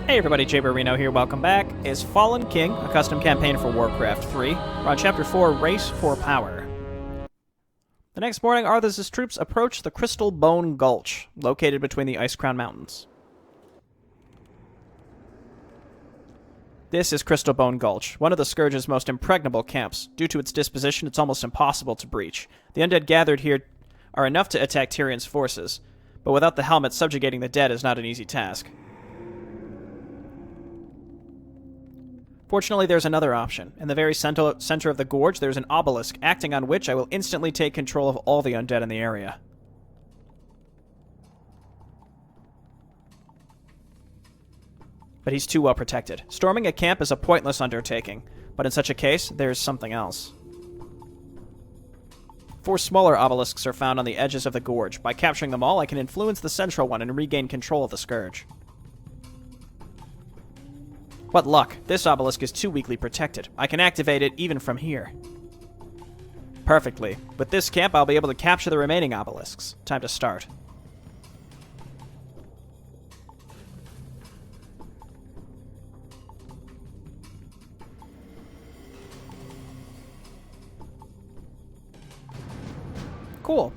Hey everybody, Jay Reno here, welcome back. Is Fallen King, a custom campaign for Warcraft 3. We're on Chapter 4, Race for Power. The next morning, Arthas' troops approach the Crystal Bone Gulch, located between the Icecrown Mountains. This is Crystal Bone Gulch, one of the Scourge's most impregnable camps. Due to its disposition, it's almost impossible to breach. The undead gathered here are enough to attack Tyrion's forces, but without the helmet, subjugating the dead is not an easy task. Fortunately, there's another option. In the very center of the gorge, there's an obelisk, acting on which I will instantly take control of all the undead in the area. But he's too well protected. Storming a camp is a pointless undertaking, but in such a case, there's something else. 4 smaller obelisks are found on the edges of the gorge. By capturing them all, I can influence the central one and regain control of the Scourge. What luck. This obelisk is too weakly protected. I can activate it even from here. Perfectly. With this camp, I'll be able to capture the remaining obelisks. Time to start. Cool.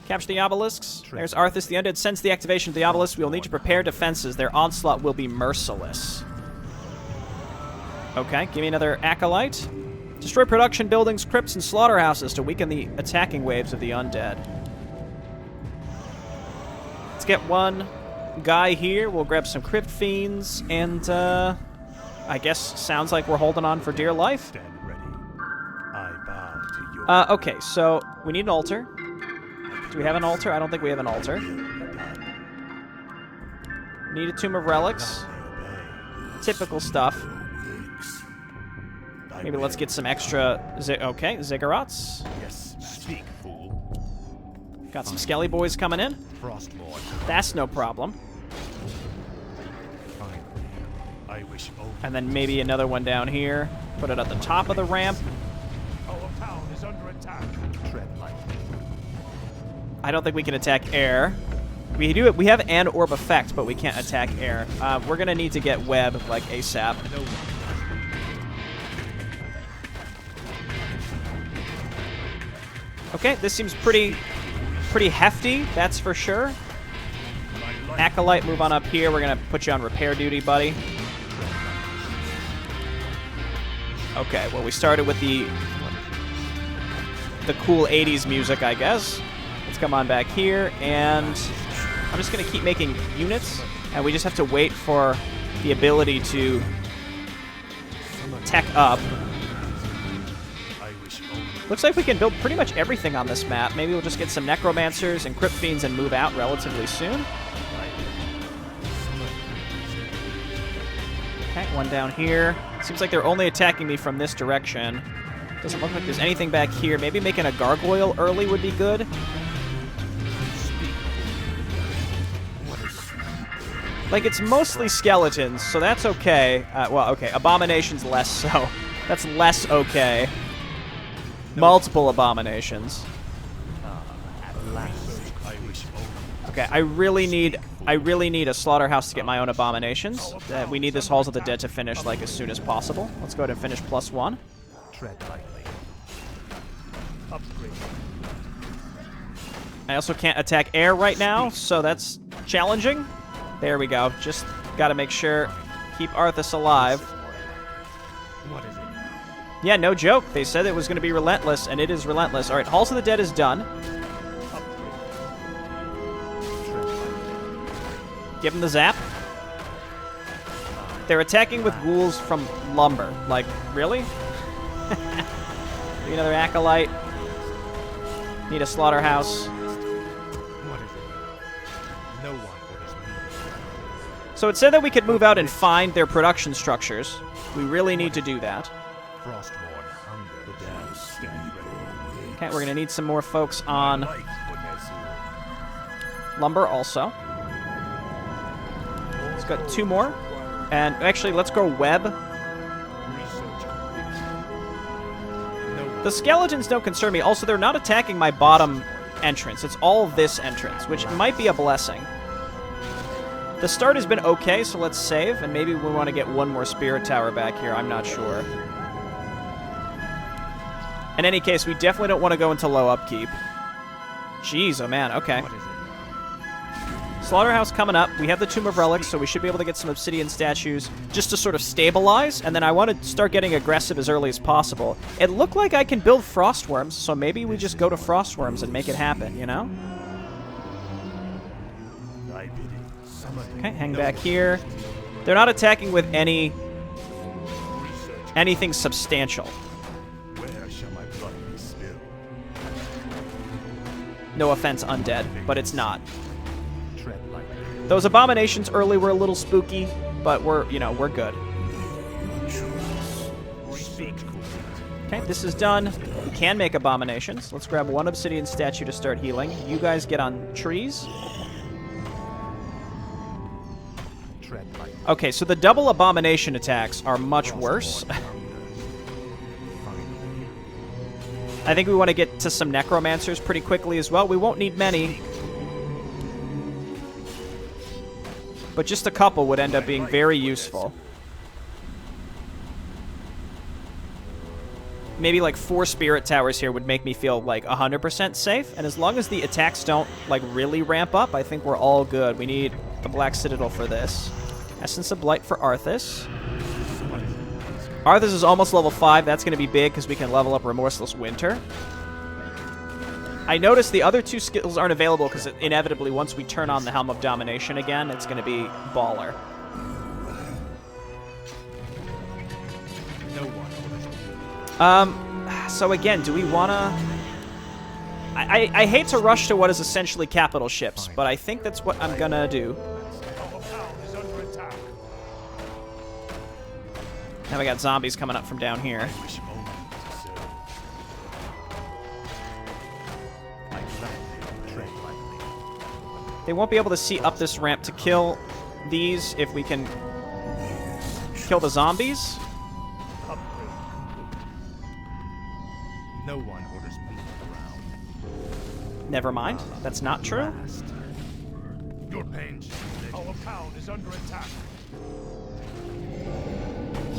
Capture the obelisks. There's Arthas. The undead sense the activation of the obelisk. We will need to prepare defenses. Their onslaught will be merciless. Okay, give me another Acolyte. Destroy production buildings, crypts, and slaughterhouses to weaken the attacking waves of the undead. Let's get one guy here. We'll grab some Crypt Fiends, and, I guess sounds like we're holding on for dear life. Stand ready. I bow to your Okay, so we need an altar. Do we have an altar? I don't think we have an altar. Need a Tomb of Relics. Typical stuff. Maybe let's get some extra... okay, Ziggurats. Yes, speak, fool. Got some Skelly Boys coming in. Frostmourne. That's no problem. Fine. I wish And then maybe another one down here. Put it at the top of the ramp. our town is under attack. Tread lightly. I don't think we can attack air. We do it. We have an orb effect, but we can't attack air. We're gonna need to get web like ASAP. No. Okay, this seems pretty hefty, that's for sure. Acolyte, move on up here. We're gonna put you on repair duty, buddy. Okay, well, we started with the cool 80s music, I guess. Let's come on back here, and I'm just gonna keep making units, and we just have to wait for the ability to tech up. Looks like we can build pretty much everything on this map. Maybe we'll just get some Necromancers and Crypt Fiends and move out relatively soon. Okay, one down here. Seems like they're only attacking me from this direction. Doesn't look like there's anything back here. Maybe making a Gargoyle early would be good. Like, it's mostly skeletons, so that's okay. Well, okay, Abomination's less so. That's less okay. Multiple Abominations. Okay, I really need a Slaughterhouse to get my own Abominations. We need this Halls of the Dead to finish like as soon as possible. Let's go ahead and finish +1. Tread lightly. Upgrade. I also can't attack air right now, so that's challenging. There we go. Just gotta make sure, keep Arthas alive. What is it? Yeah, no joke. They said it was going to be relentless, and it is relentless. All right, Halls of the Dead is done. Give him the zap. They're attacking with ghouls from lumber. Like, really? Need another Acolyte. Need a Slaughterhouse. What is it? No one orders me. So it said that we could move out and find their production structures. We really need to do that. Frostmourne hunger. The damned stand ready. Okay, we're going to need some more folks on Light, Bonezu. lumber also. Let's got 2 more. And actually, let's go web. Research complete. No The skeletons don't concern me. Also, they're not attacking my bottom entrance. It's all this entrance, which might be a blessing. The start has been okay, so let's save, and maybe we want to get one more spirit tower back here. I'm not sure. In any case, we definitely don't want to go into low upkeep. Jeez, oh man, okay. Slaughterhouse coming up. We have the Tomb of Relics, so we should be able to get some obsidian statues just to sort of stabilize, and then I want to start getting aggressive as early as possible. It looked like I can build Frostworms, so maybe we just go to Frostworms and make it happen, you know? Okay, hang back here. They're not attacking with anything substantial. No offense, undead, but it's not. Those abominations early were a little spooky, but we're good. Okay, this is done. We can make abominations. Let's grab one obsidian statue to start healing. You guys get on trees. Okay, so the double abomination attacks are much worse. I think we want to get to some necromancers pretty quickly as well. We won't need many, but just a couple would end up being very useful. Maybe like 4 spirit towers here would make me feel like 100% safe, and as long as the attacks don't like really ramp up, I think we're all good. We need the Black Citadel for this. Essence of Blight for Arthas. Arthas is almost level 5. That's going to be big because we can level up Remorseless Winter. I noticed the other 2 skills aren't available because inevitably once we turn on the Helm of Domination again, it's going to be baller. So again, do we want to... I hate to rush to what is essentially capital ships, but I think that's what I'm going to do. Now we got zombies coming up from down here. They won't be able to see up this ramp to kill these if we can kill the zombies. No one orders me around. Never mind. That's not true. Your pain. Our town is under attack.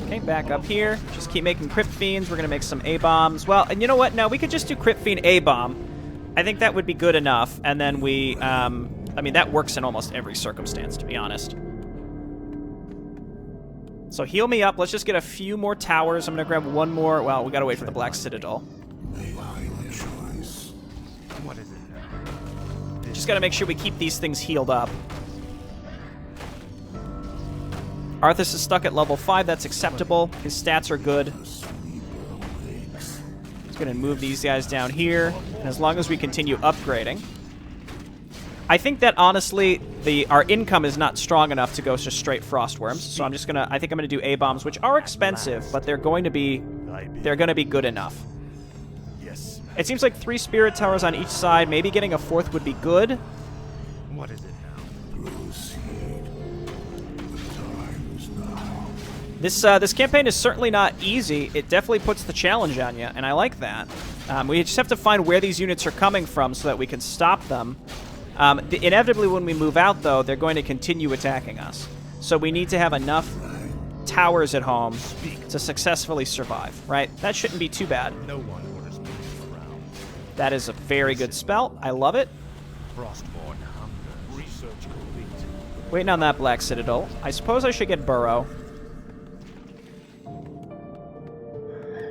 Okay, back up here. Just keep making Crypt Fiends. We're going to make some A-bombs. Well, and you know what? No, we could just do Crypt Fiend A-bomb. I think that would be good enough. And then we, I mean, that works in almost every circumstance, to be honest. So heal me up. Let's just get a few more towers. I'm going to grab one more. Well, we got to wait for the Black Citadel. What is it? Just got to make sure we keep these things healed up. Arthas is stuck at level 5. That's acceptable. His stats are good. Just going to move these guys down here. And as long as we continue upgrading. I think that, honestly, our income is not strong enough to go just straight Frostworms. So I'm just going to... I think I'm going to do A-bombs, which are expensive, but they're going to be good enough. Yes. It seems like 3 spirit towers on each side. Maybe getting a 4th would be good. What is it now? This campaign is certainly not easy. It definitely puts the challenge on you, and I like that. We just have to find where these units are coming from so that we can stop them. Inevitably, when we move out, though, they're going to continue attacking us. So we need to have enough towers at home to successfully survive, right? That shouldn't be too bad. No one orders me around. That is a very good spell. I love it. Frostborn hunger. Research complete. Waiting on that Black Citadel. I suppose I should get Burrow.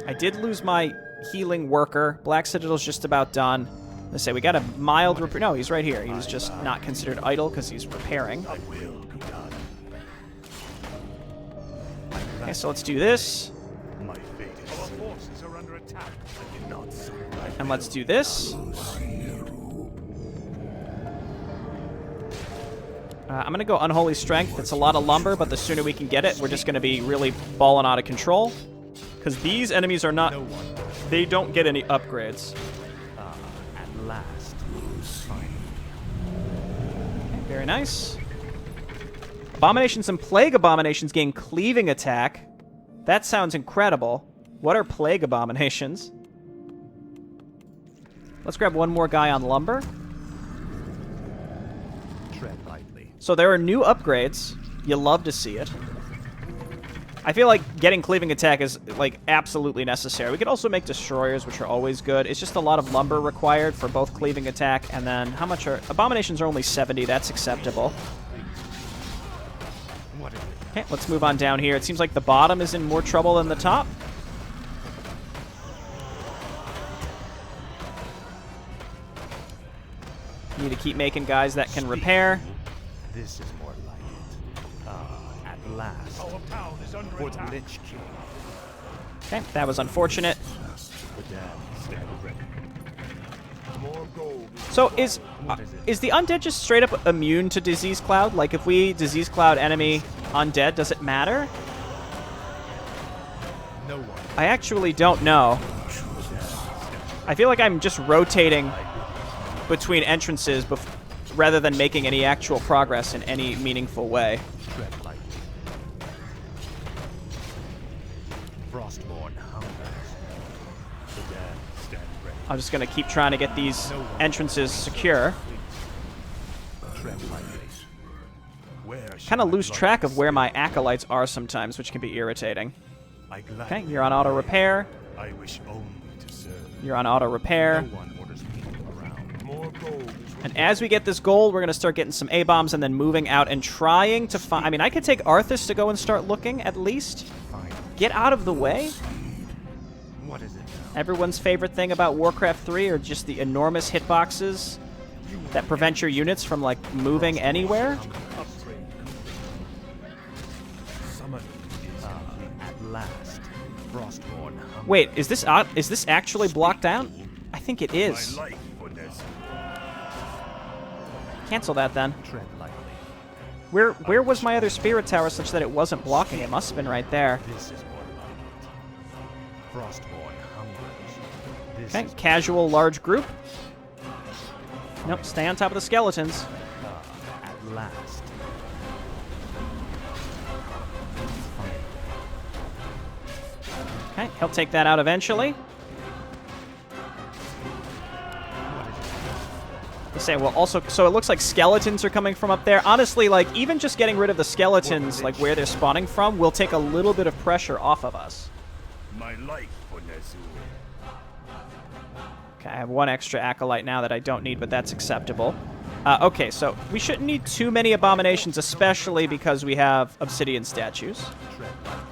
I did lose my healing worker. Black Citadel's just about done. Let's say we got a mild repair. No, he's right here. He was just not considered idle because he's repairing. Okay, so let's do this. My fate is our forces are under attack. I cannot survive. And let's do this. I'm going to go Unholy Strength. It's a lot of lumber, but the sooner we can get it, we're just going to be really balling out of control. Because these enemies are not... They don't get any upgrades. At last. Okay, very nice. Abominations and Plague Abominations gain Cleaving Attack. That sounds incredible. What are Plague Abominations? Let's grab one more guy on lumber. Tread lightly. So there are new upgrades. You love to see it. I feel like getting cleaving attack is, like, absolutely necessary. We could also make destroyers, which are always good. It's just a lot of lumber required for both cleaving attack, and then how much are... Abominations are only 70. That's acceptable. Okay, let's move on down here. It seems like the bottom is in more trouble than the top. Need to keep making guys that can repair. This is more like it. At last. Our town is under for attack. The Lich King. Okay, that was unfortunate. The dead stand ready. More gold. So is the undead just straight up immune to disease cloud? Like if we disease cloud enemy undead, does it matter? No one. I actually don't know. I feel like I'm just rotating between entrances rather than making any actual progress in any meaningful way. Tread lightly. Frostborn hungers. The dead stand ready. I'm just going to keep trying to get these entrances secure. Tread lightly. Kind of lose track of where my acolytes are sometimes, which can be irritating. Okay, you're on auto repair. I wish only to serve. You're on auto repair. No one orders me around. More gold. And as we get this gold, we're going to start getting some A-bombs and then moving out and trying to find... I mean, I could take Arthas to go and start looking, at least. Get out of the way. What is it now? Everyone's favorite thing about Warcraft 3 are just the enormous hitboxes that prevent your units from, like, moving anywhere. At last, Frostborn. Wait, is this actually blocked out? I think it is. Cancel that then. Tread lightly. Where was my other spirit tower such that it wasn't blocking? It must have been right there. This is more like it. Frostborn hungers. This Okay, is casual large group. Nope, stay on top of the skeletons. at last. Okay, he'll take that out eventually. Let's say, well, also, so it looks like skeletons are coming from up there. Honestly, like, even just getting rid of the skeletons, like, where they're spawning from, will take a little bit of pressure off of us. My life for Nezul. Okay, I have one extra acolyte now that I don't need, but that's acceptable. Okay, so we shouldn't need too many abominations, especially because we have obsidian statues. Tread lightly.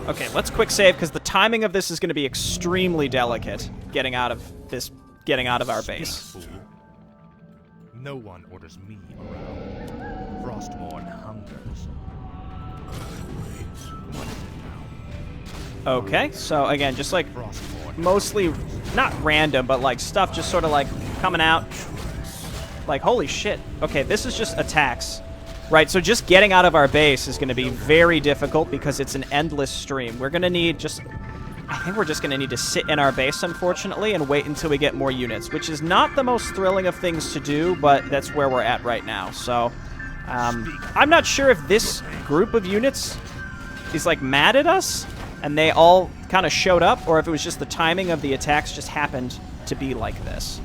Okay, let's quick save because the timing of this is going to be extremely delicate. Getting out of our base. No one orders me around. Frostborn hungers. What is it now? Okay, so again, just like Frostborn. mostly not random, but like stuff just sort of like coming out. Like, holy shit. Okay, this is just attacks. Right, so just getting out of our base is going to be very difficult because it's an endless stream. We're going to need just... I think we're just going to need to sit in our base, unfortunately, and wait until we get more units, which is not the most thrilling of things to do, but that's where we're at right now. So, I'm not sure if this group of units is, like, mad at us, and they all kind of showed up, or if it was just the timing of the attacks just happened to be like this.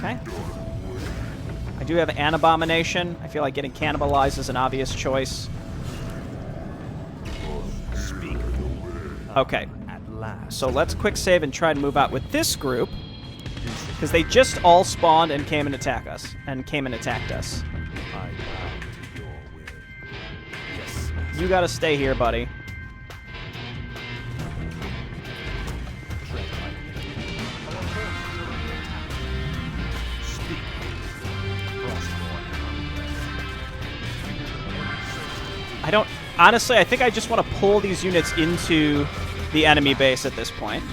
Okay. I do have an abomination. I feel like getting cannibalized is an obvious choice. Okay. So let's quick save and try to move out with this group. Because they just all spawned and came and attacked us. You gotta stay here, buddy. Honestly, I think I just want to pull these units into the enemy base at this point.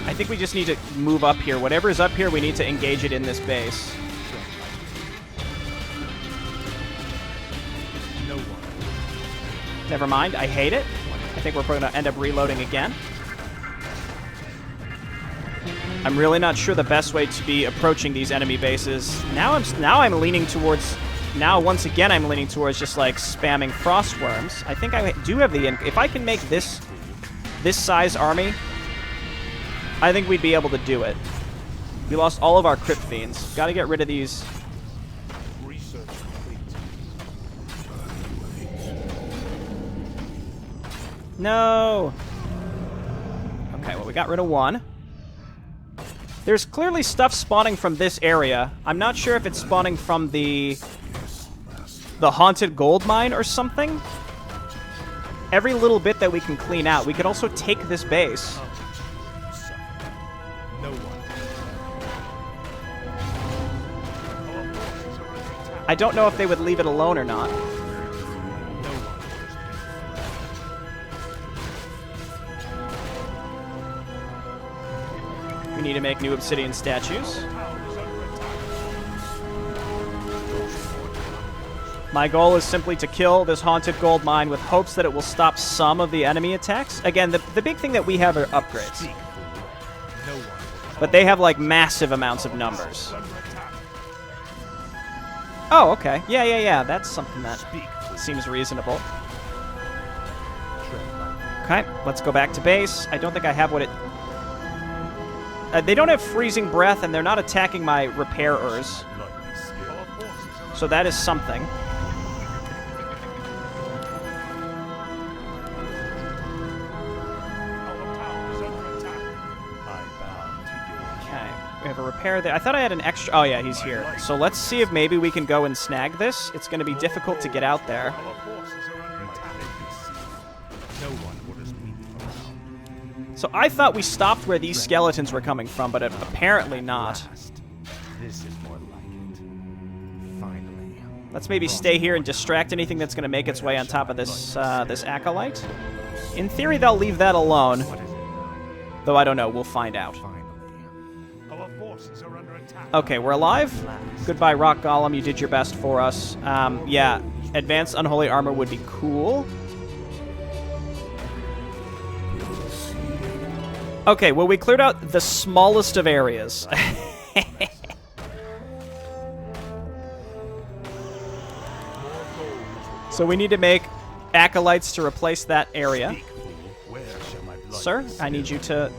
I think we just need to move up here. Whatever's up here, we need to engage it in this base. Never mind, I hate it. I think we're going to end up reloading again. I'm really not sure the best way to be approaching these enemy bases. Now I'm leaning towards... Now, once again, I'm leaning towards just, like, spamming frost worms. I think I do have the... If I can make this size army, I think we'd be able to do it. We lost all of our crypt fiends. Gotta get rid of these... No! Okay, well, we got rid of one. There's clearly stuff spawning from this area. I'm not sure if it's spawning from the haunted gold mine or something. Every little bit that we can clean out. We could also take this base. I don't know if they would leave it alone or not. We need to make new obsidian statues. My goal is simply to kill this haunted gold mine with hopes that it will stop some of the enemy attacks. Again, the big thing that we have are upgrades. But they have, like, massive amounts of numbers. Oh, okay. Yeah. That's something that seems reasonable. Okay, let's go back to base. I don't think I have what it... they don't have freezing breath, and they're not attacking my repairers. So that is something. Okay, we have a repair there. I thought I had an extra... Oh, yeah, he's here. So let's see if maybe we can go and snag this. It's going to be difficult to get out there. So I thought we stopped where these skeletons were coming from, but apparently not. This is more like it. Finally. Let's maybe stay here and distract anything that's going to make its way on top of this this acolyte. In theory, they'll leave that alone. Though I don't know. We'll find out. Okay, we're alive. Goodbye, Rock Golem. You did your best for us. Yeah, advanced unholy armor would be cool. Okay, well, we cleared out the smallest of areas. So we need to make acolytes to replace that area. Sir, I need you to...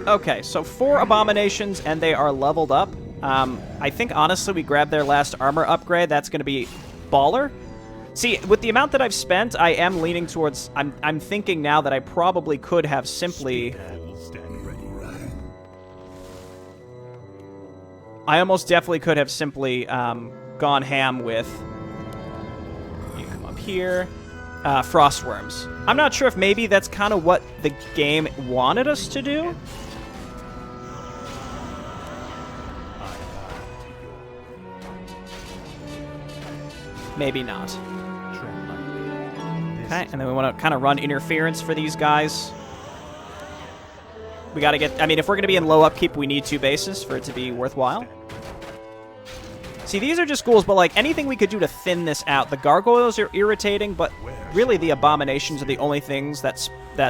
Okay, so 4 abominations, and they are leveled up. I think, honestly, we grabbed their last armor upgrade. That's going to be baller. See, with the amount that I've spent, I am leaning towards... I'm thinking now that I probably could have simply... I almost definitely could have simply gone ham with... You come up here. Frostworms. I'm not sure if maybe that's kind of what the game wanted us to do. Maybe not. Okay, and then we want to kind of run interference for these guys. We got to get... I mean, if we're going to be in low upkeep, we need 2 bases for it to be worthwhile. See, these are just ghouls, but, like, anything we could do to thin this out. The gargoyles are irritating, but really the abominations are the only things that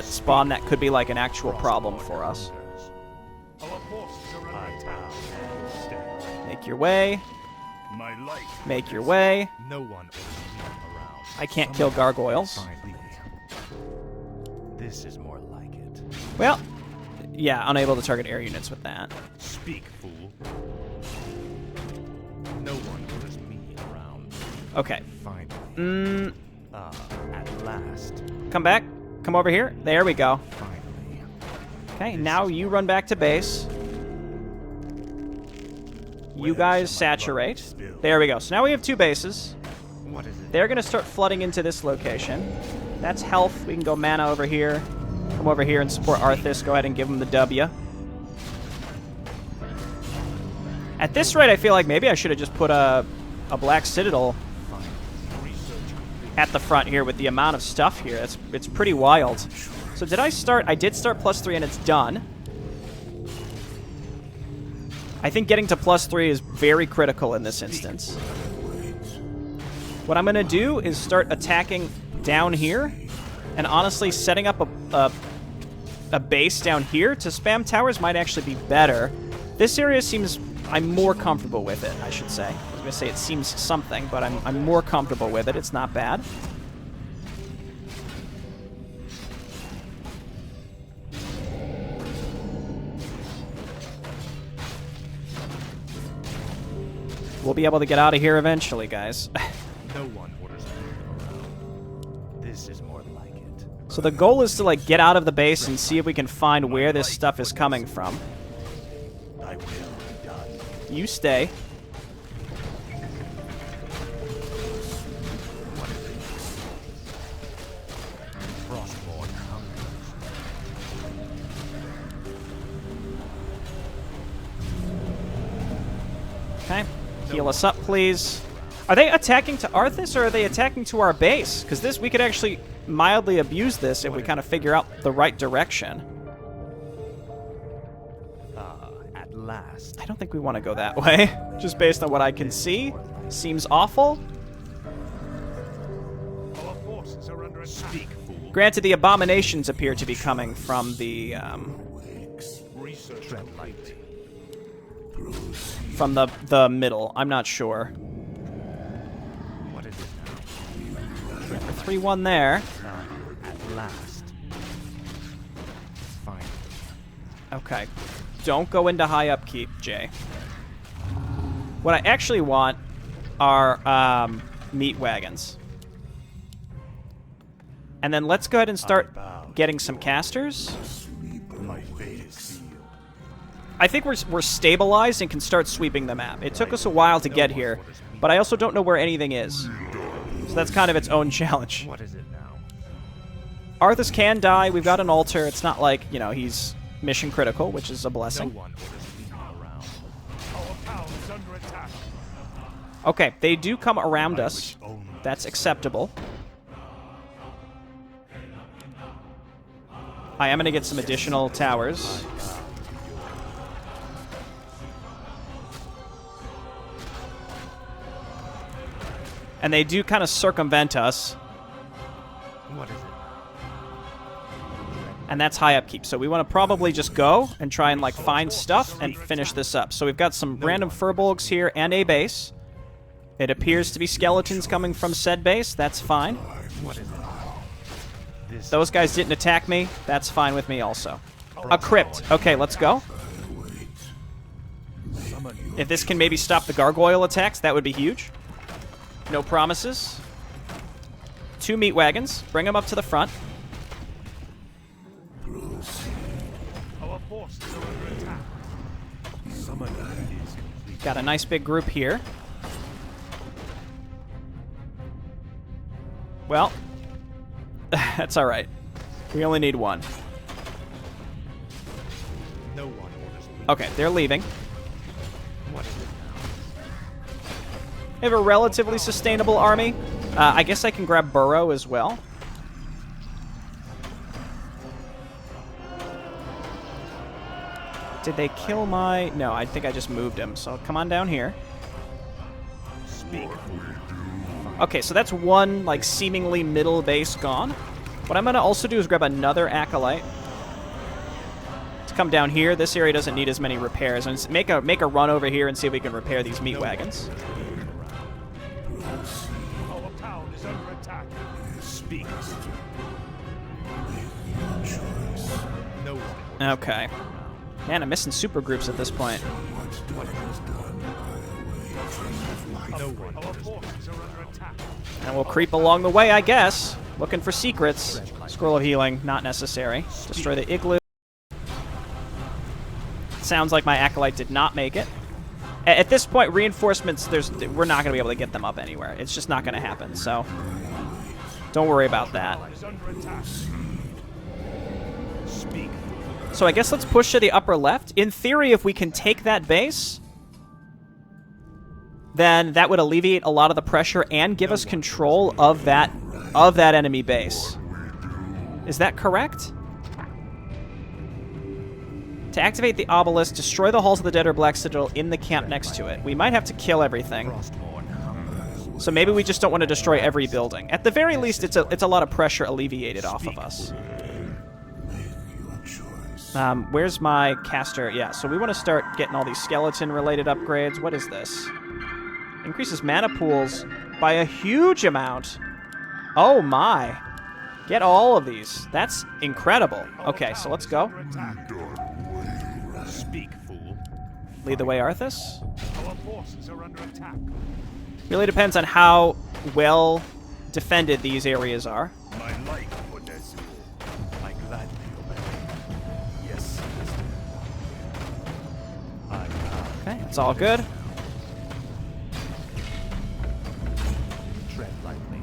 spawn that could be, like, an actual problem for us. Make your way. Make your way. I can't kill gargoyles. This is more like it. Well, yeah, unable to target air units with that. Speak, fool. No one orders me around. Okay. Finally. At last. Come back. Come over here. There we go. Finally. Okay, now you run back to base. You guys saturate. There we go. So now we have 2 bases. What is it? They're going to start flooding into this location. That's health. We can go mana over here. Come over here and support Arthas. Go ahead and give him the W. At this rate, I feel like maybe I should have just put a Black Citadel at the front here with the amount of stuff here. It's pretty wild. So did I start? I did start +3 and it's done. I think getting to +3 is very critical in this instance. What I'm going to do is start attacking down here, and honestly, setting up a base down here to spam towers might actually be better. This area seems... I'm more comfortable with it, I should say. I was going to say it seems something, but I'm more comfortable with it. It's not bad. We'll be able to get out of here eventually, guys. No one orders me around. This is more like it. So the goal is to, like, get out of the base and see if we can find where this stuff is coming from. I will be done. You stay. Frostborn hungers. Okay. Heal us up, please. Are they attacking to Arthas, or are they attacking to our base? Because this, we could actually mildly abuse this if we kind of figure out the right direction. At last. I don't think we want to go that way, just based on what I can see. Seems awful. Our forces are under attack. Speak, fool. Granted, the abominations appear to be coming from the, Tread lightly. from the middle. I'm not sure. What is it now? The 3-1 there. At last. Finally. Okay. Don't go into high upkeep, Jay. What I actually want are meat wagons. And then let's go ahead and start getting some casters. My fate is sealed. I think we're stabilized and can start sweeping the map. It took us a while to get here, but I also don't know where anything is. So that's kind of its own challenge. What is it now? Arthas can die. We've got an altar. It's not like, you know, he's mission critical, which is a blessing. No one orders me around. Our town is under attack. Okay, they do come around us. That's acceptable. I am going to get some additional towers. And they do kind of circumvent us. What is it? And that's high upkeep. So we want to probably just go and try and, like, find stuff and finish this up. So we've got some random furbolgs here and a base. It appears to be skeletons coming from said base. That's fine. What is it? Those guys didn't attack me. That's fine with me also. A crypt. Okay, let's go. If this can maybe stop the gargoyle attacks, that would be huge. No promises. 2 meat wagons. Bring them up to the front. Our forces are under attack. Summoner is complete. Got a nice big group here. Well, that's all right. We only need 1. No one orders me. Okay, they're leaving. What is it We have a relatively sustainable army. I guess I can grab Burrow as well. Did they kill my... No, I think I just moved him. So come on down here. now? Speak. Okay, so that's 1, like, seemingly middle base gone. What I'm going to also do is grab another Acolyte to come down here. This area doesn't need as many repairs. And make a run over here and see if we can repair these meat wagons. Our town is under attack. Speak. No one. Okay. Man, I'm missing super groups at this point. No one. Our forces are under attack. And we'll creep along the way, I guess. Looking for secrets. Scroll of Healing, not necessary. Destroy the igloo. Sounds like my Acolyte did not make it. At this point, reinforcements, we're not going to be able to get them up anywhere. It's just not going to happen, so don't worry about that. Is under attack. Speak. So I guess let's push to the upper left. In theory, if we can take that base, then that would alleviate a lot of the pressure and give us control of that enemy base. Is that correct? To activate the obelisk, destroy the halls of the Dead or Black Citadel in the camp next to it. We might have to kill everything. Frostborn hungers. So maybe we just don't want to destroy every building. At the very least, it's a lot of pressure alleviated off of us. Where's my caster? Yeah, so we want to start getting all these skeleton-related upgrades. What is this? Increases mana pools by a huge amount. Oh my. Get all of these. That's incredible. Okay, so let's go. Speak, fool. Lead the way, Arthas. Our forces are under attack. Really depends on how well defended these areas are. My life for Nezul. I gladly obey. Yes, master. Okay, it's all good. Tread lightly.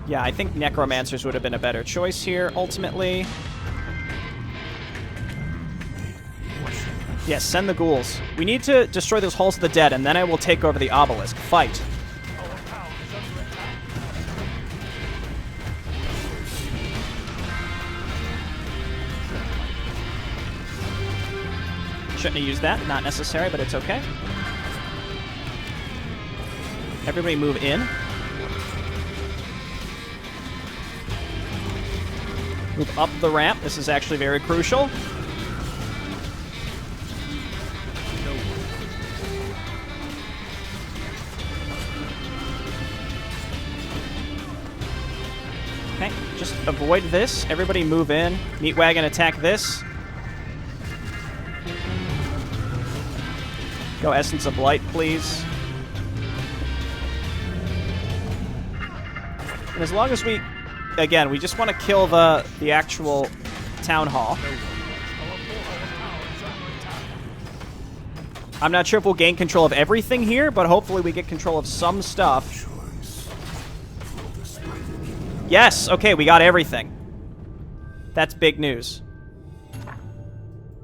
Yeah, I think necromancers would have been a better choice here, ultimately. Yes, send the ghouls. We need to destroy those halls of the dead, and then I will take over the obelisk. Fight. Shouldn't have used that. Not necessary, but it's okay. Everybody move in. Move up the ramp. This is actually very crucial. Okay, just avoid this. Everybody move in. Meat wagon attack this. Go Essence of Light, please. And as long as we... Again, we just want to kill the actual town hall. I'm not sure if we'll gain control of everything here, but hopefully we get control of some stuff. Yes! Okay, we got everything. That's big news.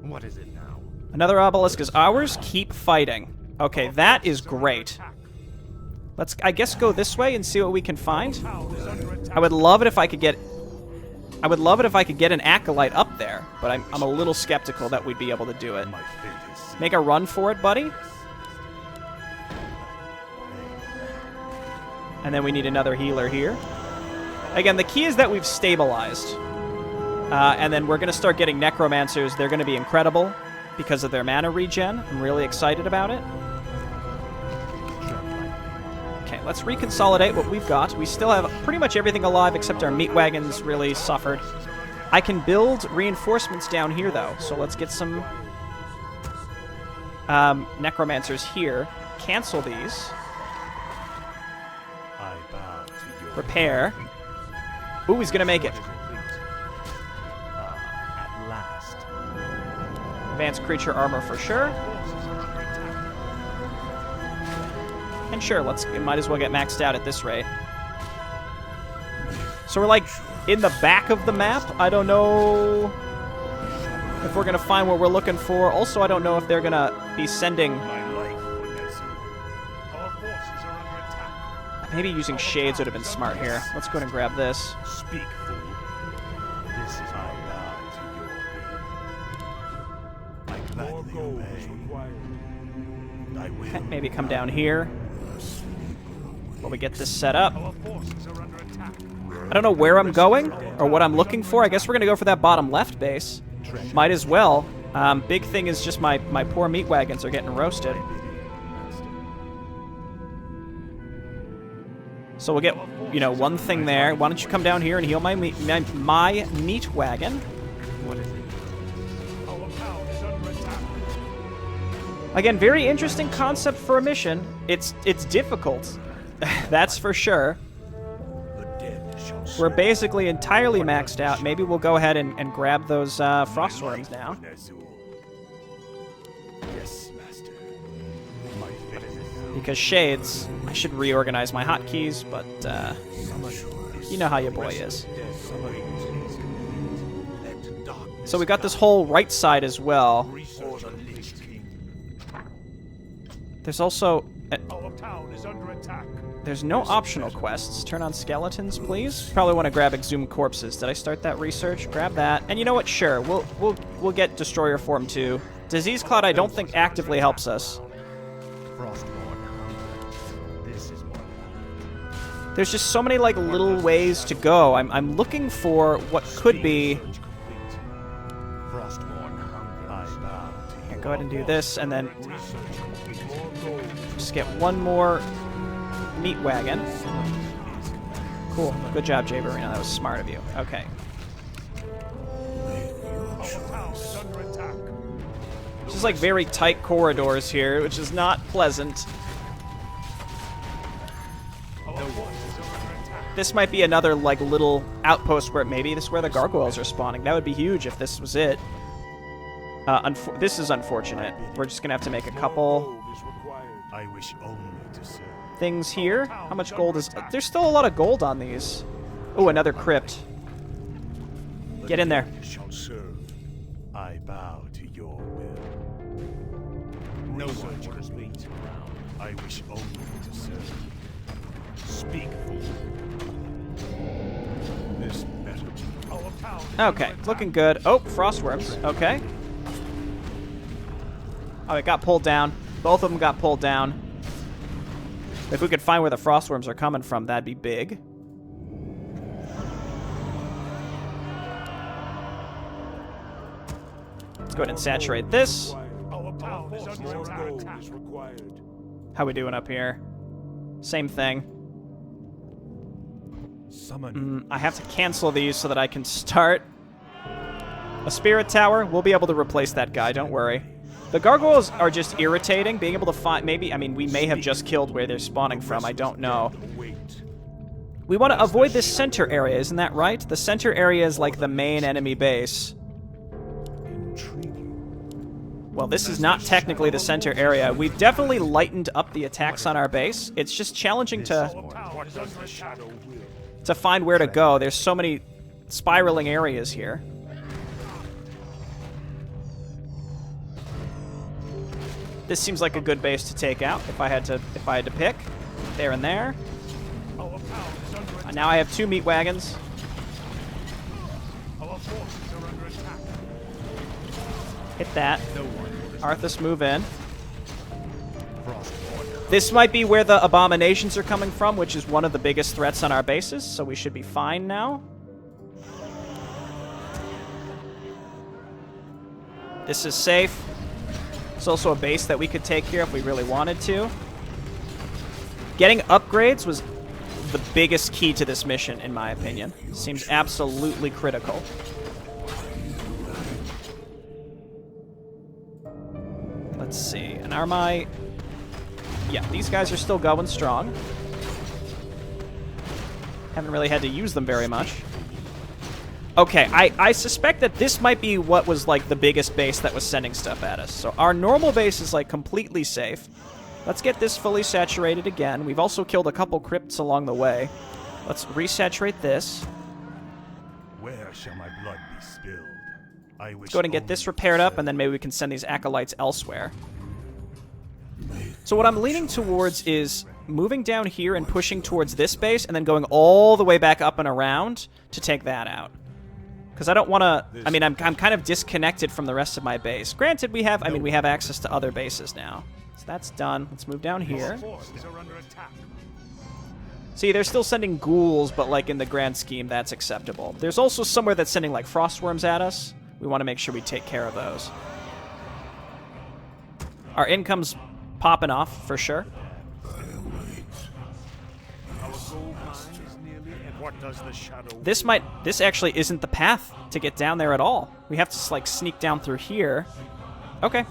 What is it now? Another obelisk is ours. Keep fighting. Okay, that is great. Let's, I guess, go this way and see what we can find. I would love it if I could get... I would love it if I could get an acolyte up there, but I'm a little skeptical that we'd be able to do it. Make a run for it, buddy. And then we need another healer here. Again, the key is that we've stabilized. And then we're going to start getting necromancers. They're going to be incredible because of their mana regen. I'm really excited about it. Okay, let's reconsolidate what we've got. We still have pretty much everything alive except our meat wagons really suffered. I can build reinforcements down here, though. So let's get some necromancers here. Cancel these. I bow to your Repair. Ooh, he's going to make it. at last. Advanced creature armor for sure. And sure, might as well get maxed out at this rate. So we're like in the back of the map. I don't know if we're going to find what we're looking for. Also, I don't know if they're going to be sending... My life for Nezul. Our forces are under attack. Maybe using shades would have been smart here. Let's go ahead and grab this. Speak, fool. This is I bow to your will. I gladly obey. I will. Maybe come down here while we get this set up. Our forces are under attack. I don't know where I'm going or what I'm looking for. I guess we're going to go for that bottom left base. Might as well. Big thing is just my poor meat wagons are getting roasted. So we'll get, one thing there. Why don't you come down here and heal my meat wagon? What is it? Our town is under attack. Again, very interesting concept for a mission. It's difficult. That's for sure. The dead shall We're basically entirely maxed out. Maybe we'll go ahead and grab those frostworms now. Yes, master. My fate is now. Because shades, I should reorganize my hotkeys, but you know how your boy is. So we got this whole right side as well. Or the Lich King. There's also... Our town is under attack. There's no optional quests. Turn on skeletons, please. Probably want to grab exhumed corpses. Did I start that research? Grab that. And you know what? Sure, we'll get Destroyer Form 2. Disease Cloud I don't think actively helps us. Frostborn. This is more. There's just so many, like, little ways to go. I'm looking for what could be... Here, go ahead and do this, and then... just get one more meat wagon. Cool. Good job, Jay Barino. That was smart of you. Okay. Just like very tight corridors here, which is not pleasant. This might be another like little outpost where maybe this is where the gargoyles are spawning. That would be huge if this was it. This is unfortunate. We're just gonna have to make a couple things here. How much gold is... There's still a lot of gold on these. Oh, another crypt. Get in there. I bow to your will. No one can beat around. I wish only to serve. Speak, fool. This better be. Okay, looking good. Oh, frostworms. Okay. Oh, it got pulled down. Both of them got pulled down. If we could find where the frostworms are coming from, that'd be big. Let's go ahead and saturate this. How we doing up here? Same thing. I have to cancel these so that I can start a spirit tower. We'll be able to replace that guy, don't worry. The gargoyles are just irritating. Being able to find... maybe... I mean, we may have just killed where they're spawning from. I don't know. We want to avoid this center area, isn't that right? The center area is like the main enemy base. Well, this is not technically the center area. We've definitely lightened up the attacks on our base. It's just challenging to find where to go. There's so many spiraling areas here. This seems like a good base to take out if I had to pick. There and there. Now I have 2 meat wagons. Hit that. Arthas, move in. This might be where the abominations are coming from, which is one of the biggest threats on our bases, so we should be fine now. This is safe. It's also a base that we could take here if we really wanted to. Getting upgrades was the biggest key to this mission, in my opinion. Seems absolutely critical. Let's see. And are my... yeah, these guys are still going strong. Haven't really had to use them very much. Okay, I suspect that this might be what was, like, the biggest base that was sending stuff at us. So our normal base is, like, completely safe. Let's get this fully saturated again. We've also killed a couple crypts along the way. Let's resaturate this. Where shall my blood be spilled? Let's go ahead and get this repaired up, and then maybe we can send these acolytes elsewhere. So what I'm leaning towards is moving down here and pushing towards this base, and then going all the way back up and around to take that out. Because I don't want to... I mean, I'm kind of disconnected from the rest of my base. Granted, we have access to other bases now. So that's done. Let's move down here. See, they're still sending ghouls, but like in the grand scheme, that's acceptable. There's also somewhere that's sending like frostworms at us. We want to make sure we take care of those. Our income's popping off, for sure. This actually isn't the path to get down there at all. We have to like sneak down through here. Okay.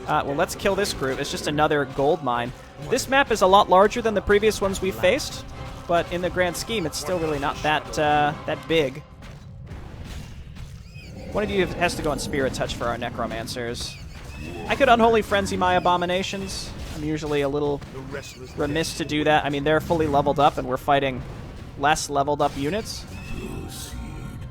Well, let's kill this group. It's just another gold mine. This map is a lot larger than the previous ones we faced, but in the grand scheme, it's still really not that big. One of you has to go on Spirit Touch for our Necromancers. I could Unholy Frenzy my Abominations. I'm usually a little remiss to do that. I mean, they're fully leveled up, and we're fighting less leveled up units.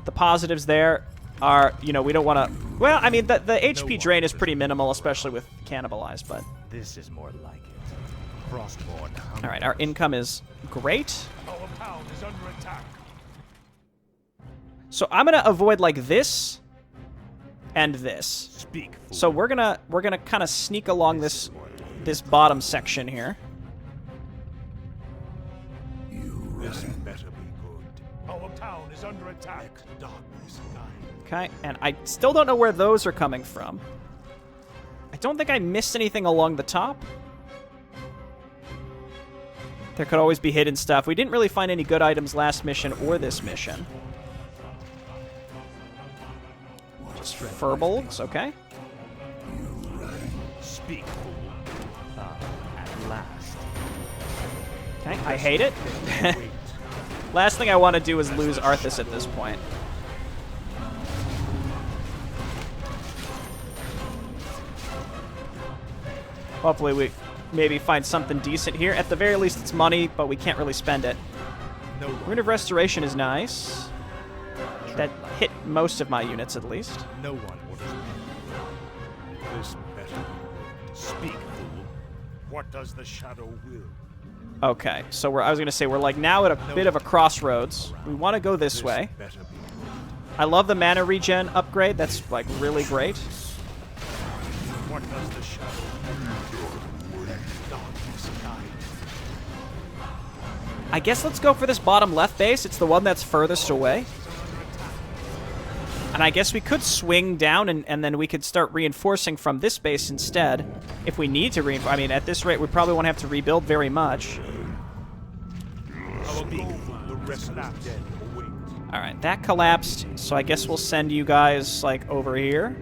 The positives there are, you know, we don't want to... Well, I mean, the HP drain is pretty minimal, especially with Cannibalize, but... This is more like it. Frostborn. All right, our income is great. Our town is under attack. So I'm gonna avoid like this and this. Speak, fool. So we're gonna kind of sneak along this bottom section here. This better be good. Our town is under attack. Let darkness guide. Okay, and I still don't know where those are coming from. I don't think I missed anything along the top. There could always be hidden stuff. We didn't really find any good items last mission or this mission. Just furbolgs, okay. Speak, fool. At last. Okay, I hate it. Last thing I want to do is lose Arthas at this point. Hopefully we maybe find something decent here. At the very least, it's money, but we can't really spend it. Rune of Restoration is nice. That hit most of my units, at least. No one orders me. This better. Speak, fool. What does the shadow will? Okay, so I was going to say, we're like now at a bit of a crossroads. We want to go this way. I love the mana regen upgrade. That's like really great. What does the shadow darkness guide? I guess let's go for this bottom left base. It's the one that's furthest away. And I guess we could swing down and then we could start reinforcing from this base instead. If we need to reinforce. I mean, at this rate, we probably won't have to rebuild very much. Alright, that collapsed. So I guess we'll send you guys, like, over here.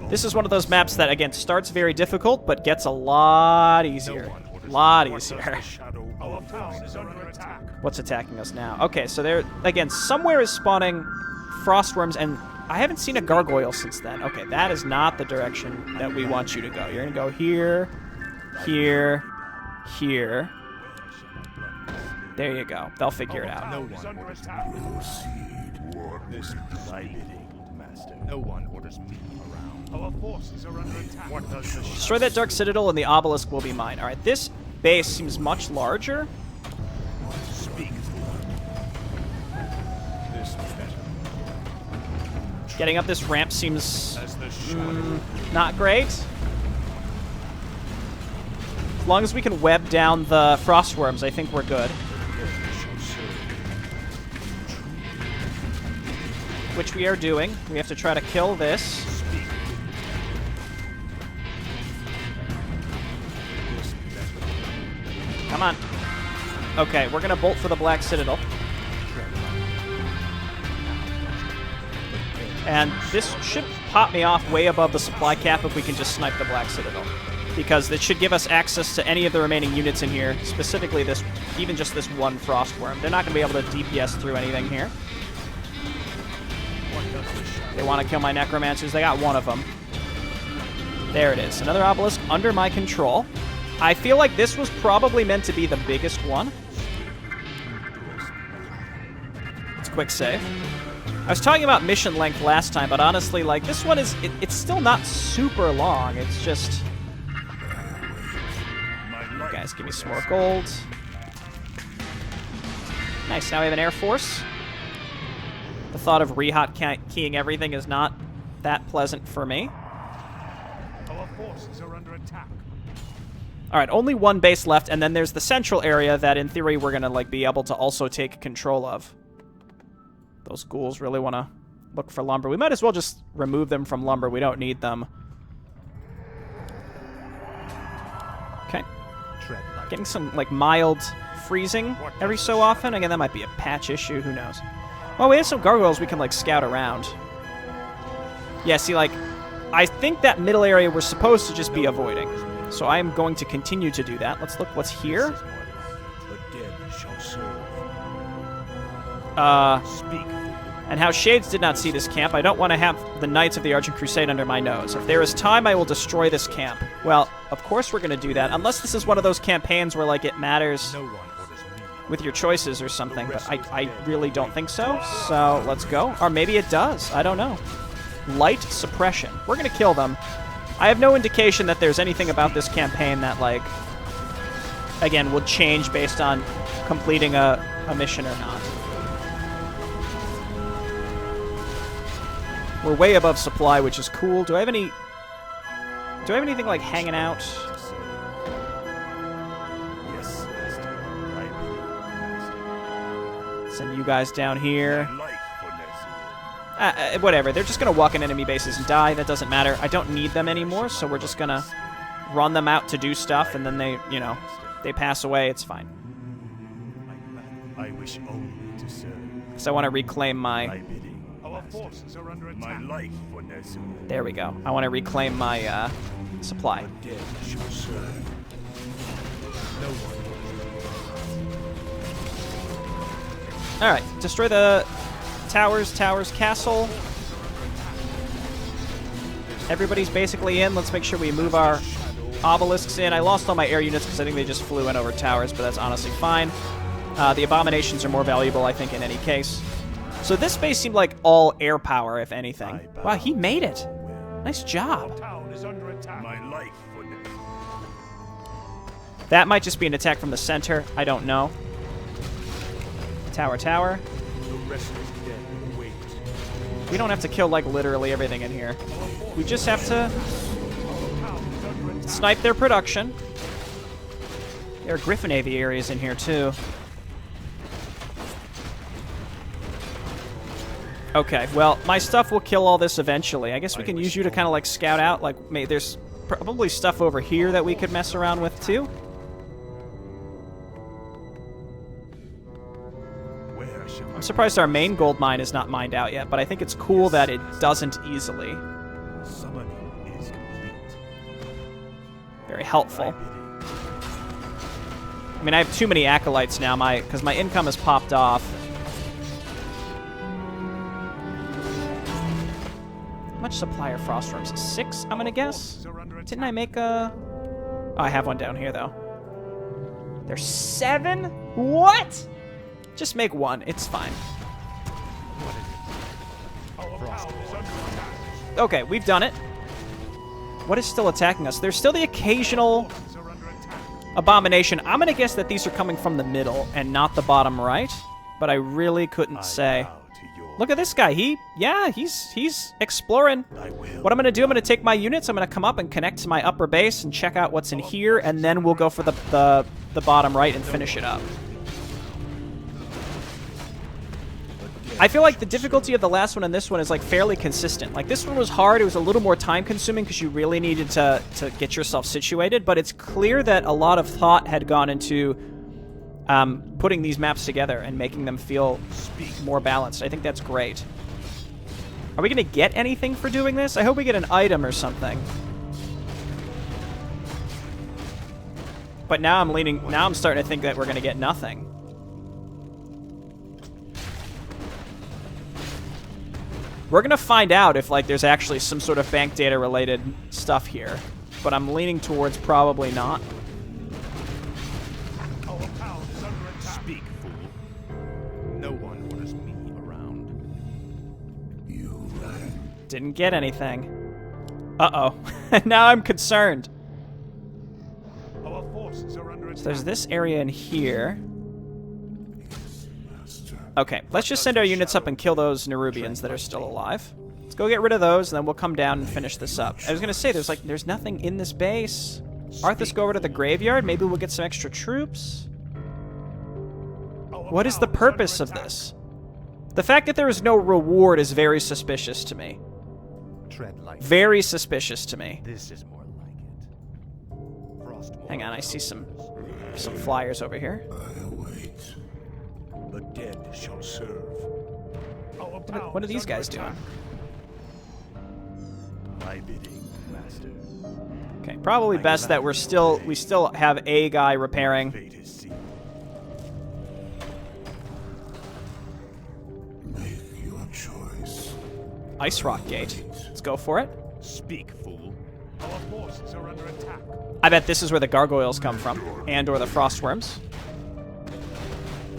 This is one of those maps that, again, starts very difficult, but gets a lot easier. A lot easier. What's attacking us now? Okay, so there, again, somewhere is spawning frostworms, and I haven't seen a gargoyle since then. Okay, that is not the direction that we want you to go. You're going to go here, here, here. There you go. They'll figure it out. No one orders me around. Our forces are under attack. What does the Destroy that Dark Citadel and the obelisk will be mine. Alright, this base seems much larger. speak? This better. Getting up this ramp seems not great. As long as we can web down the frostworms, I think we're good. Which we are doing. We have to try to kill this. Come on. Okay, we're gonna bolt for the Black Citadel. And this should pop me off way above the supply cap if we can just snipe the Black Citadel. Because it should give us access to any of the remaining units in here, specifically this, even just this one Frostworm. They're not gonna be able to DPS through anything here. They want to kill my Necromancers. They got one of them. There it is. Another obelisk under my control. I feel like this was probably meant to be the biggest one. It's quick save. I was talking about mission length last time, but honestly, like, this one is... It's still not super long. It's just... You guys, give me some more gold. Nice. Now we have an Air Force. The thought of re-hotkeying everything is not that pleasant for me. Our forces are under attack. All right, only one base left, and then there's the central area that, in theory, we're gonna like be able to also take control of. Those ghouls really want to look for lumber. We might as well just remove them from lumber. We don't need them. Okay. Getting some like mild freezing every so often. Again, that might be a patch issue. Who knows? Well, we have some gargoyles we can, like, scout around. Yeah, see, like, I think that middle area we're supposed to just be avoiding. So I am going to continue to do that. Let's look what's here. And how Shades did not see this camp. I don't want to have the Knights of the Argent Crusade under my nose. If there is time, I will destroy this camp. Well, of course we're going to do that. Unless this is one of those campaigns where, like, it matters... with your choices or something, but I really don't think so. So let's go. Or maybe it does. I don't know. Light suppression. We're going to kill them. I have no indication that there's anything about this campaign that, like, again, will change based on completing a mission or not. We're way above supply, which is cool. Do I have anything, like, hanging out? Yes. guys down here. Life for Nezu. Whatever. They're just going to walk in enemy bases and die. That doesn't matter. I don't need them anymore, so we're just going to run them out to do stuff, and then they, you know, they pass away. It's fine. I wish only to serve. Because I want to reclaim my... My bidding. Our forces are under attack. My life for Nezu. There we go. I want to reclaim my supply. The dead shall serve. No one. All right. Destroy the towers, castle. Everybody's basically in. Let's make sure we move our obelisks in. I lost all my air units because I think they just flew in over towers, but that's honestly fine. The abominations are more valuable, I think, in any case. So this base seemed like all air power, if anything. Wow, he made it. Nice job. Town is under attack. My life for Nezu. That might just be an attack from the center. I don't know. Tower. The rest is dead. Wait. We don't have to kill, like, literally everything in here. We just have to snipe their production. There are Griffin aviaries in here, too. Okay, well, my stuff will kill all this eventually. I guess we can use you to kind of, like, scout out. Like, there's probably stuff over here that we could mess around with, too. Where shall I'm surprised our main gold mine is not mined out yet, but I think it's cool that it doesn't easily. Summoning is complete. Very helpful. I mean, I have too many acolytes now, because my income has popped off. How much supply are frost worms? 6, I'm gonna guess? Didn't I make a... Oh, I have one down here, though. There's 7? What? Just make 1. It's fine. Okay, we've done it. What is still attacking us? There's still the occasional abomination. I'm gonna guess that these are coming from the middle and not the bottom right, but I really couldn't say. Look at this guy. He's exploring. What I'm going to do, I'm going to take my units, I'm going to come up and connect to my upper base and check out what's in here, and then we'll go for the bottom right and finish it up. I feel like the difficulty of the last one and this one is, like, fairly consistent. Like, this one was hard. It was a little more time-consuming because you really needed to get yourself situated, but it's clear that a lot of thought had gone into putting these maps together and making them feel more balanced. I think that's great. Are we going to get anything for doing this? I hope we get an item or something. But now I'm starting to think that we're going to get nothing. We're going to find out if, like, there's actually some sort of bank data related stuff here. But I'm leaning towards probably not. Speak, fool. No one wants me around. You didn't get anything. Uh-oh. Now I'm concerned. Our forces are under attack. So there's this area in here. Okay, let's just send our units up and kill those Nerubians that are still alive. Let's go get rid of those, and then we'll come down and finish this up. I was gonna say, there's nothing in this base. Arthas, go over to the graveyard. Maybe we'll get some extra troops. What is the purpose of this? The fact that there is no reward is very suspicious to me. Very suspicious to me. This is more like it. Hang on, I see some flyers over here. The dead shall serve. What are these guys doing? My bidding, master. Okay, probably best that we still have a guy repairing. Fate is sealed. Make your choice. Ice Rock Gate. Let's go for it. Speak, fool. Our forces are under attack. I bet this is where the gargoyles come from, and or the frostworms.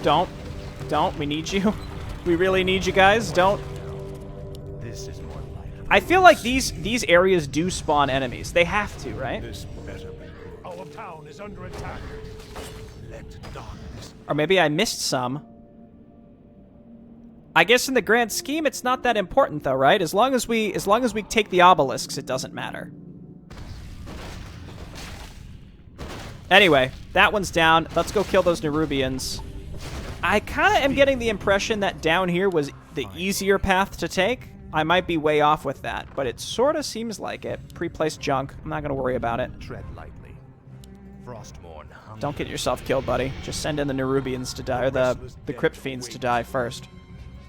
Don't. We need you. We really need you guys. Don't. This is more like it. I feel like these areas do spawn enemies. They have to, right? This better be. Our town is under attack. Let darkness. Or maybe I missed some. I guess in the grand scheme, it's not that important, though, right? As long as we take the obelisks, it doesn't matter. Anyway, that one's down. Let's go kill those Nerubians. I kind of am getting the impression that down here was the easier path to take. I might be way off with that, but it sort of seems like it. Pre-placed junk. I'm not going to worry about it. Tread lightly. Frostmourne. Don't get yourself killed, buddy. Just send in the Nerubians to die, or the Crypt Fiends to die first.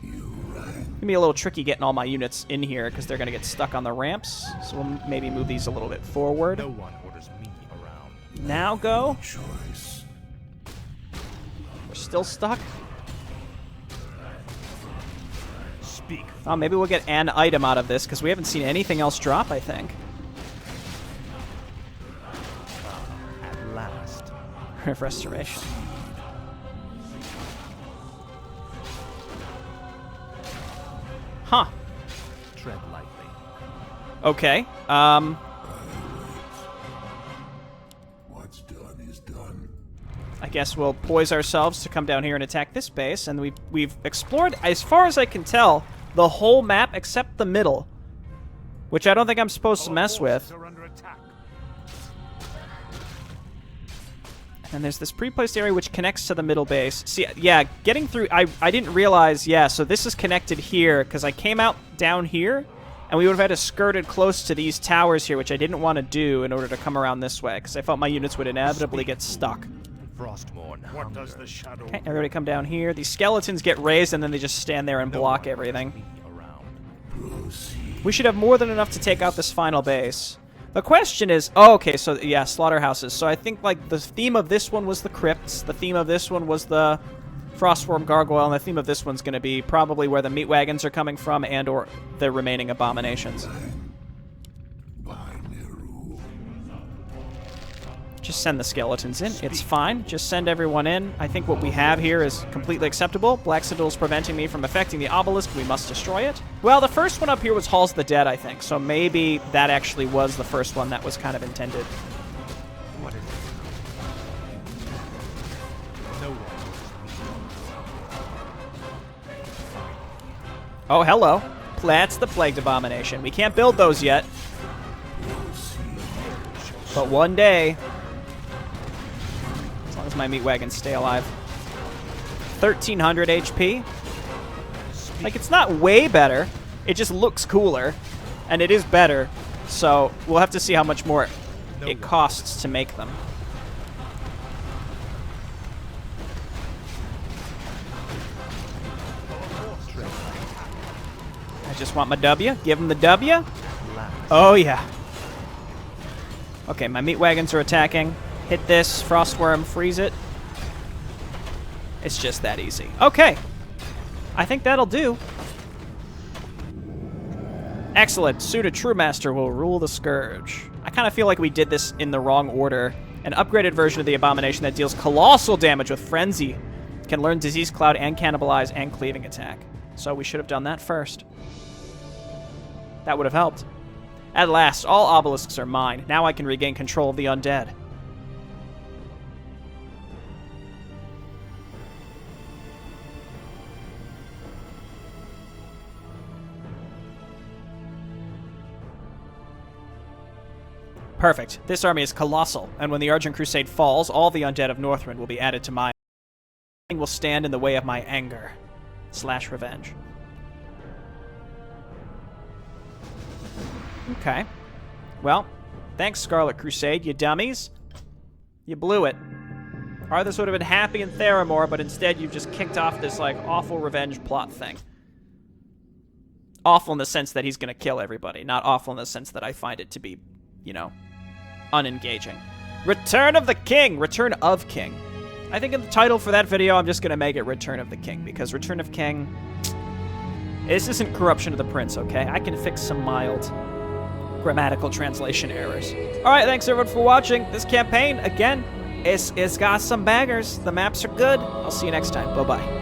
It's gonna be a little tricky getting all my units in here because they're going to get stuck on the ramps. So we'll maybe move these a little bit forward. No one orders me around. Now go. Choice. We're still stuck. Speak. Oh, maybe we'll get an item out of this because we haven't seen anything else drop, I think. At last. Restoration. Huh. Tread lightly. Okay. What's done is done. I guess we'll poise ourselves to come down here and attack this base, and we've explored, as far as I can tell, the whole map except the middle, which I don't think I'm supposed to mess with. Are under attack. And there's this pre-placed area which connects to the middle base. See, yeah, getting through, I didn't realize, yeah, so this is connected here, because I came out down here, and we would have had to skirted close to these towers here, which I didn't want to do in order to come around this way, because I felt my units would inevitably get stuck. Frostmourne. What does the shadow? Okay, everybody come down here. These skeletons get raised, and then they just stand there and block everything. We should have more than enough to take out this final base. The question is, oh, okay, so yeah, slaughterhouses. So I think like the theme of this one was the crypts, the theme of this one was the frostworm gargoyle, and the theme of this one's going to be probably where the meat wagons are coming from and or the remaining abominations. Just send the skeletons in. It's fine. Just send everyone in. I think what we have here is completely acceptable. Black Citadel's preventing me from affecting the obelisk. We must destroy it. Well, the first one up here was Halls of the Dead, I think. So maybe that actually was the first one that was kind of intended. What is it? No one. Oh, hello. That's the Plagued Abomination. We can't build those yet. But one day... as long as my meat wagons stay alive. 1,300 HP. Like, it's not way better. It just looks cooler. And it is better. So, we'll have to see how much more it costs to make them. I just want my W. Give him the W. Oh, yeah. Okay, my meat wagons are attacking. Hit this, frostworm, freeze it. It's just that easy. Okay. I think that'll do. Excellent. Suited True Master will rule the Scourge. I kind of feel like we did this in the wrong order. An upgraded version of the Abomination that deals colossal damage with Frenzy. Can learn Disease Cloud and Cannibalize and Cleaving Attack. So we should have done that first. That would have helped. At last, all obelisks are mine. Now I can regain control of the undead. Perfect. This army is colossal, and when the Argent Crusade falls, all the undead of Northrend will be added to mine. Nothing will stand in the way of my anger / revenge. Okay. Well, thanks, Scarlet Crusade, you dummies. You blew it. Arthas would have been happy in Theramore, but instead you've just kicked off this, like, awful revenge plot thing. Awful in the sense that he's gonna kill everybody, not awful in the sense that I find it to be, you know, unengaging. Return of the King! Return of King. I think in the title for that video, I'm just gonna make it Return of the King, because Return of King... this isn't Corruption of the Prince, okay? I can fix some mild grammatical translation errors. Alright, thanks everyone for watching. This campaign, again, it's got some bangers. The maps are good. I'll see you next time. Bye-bye.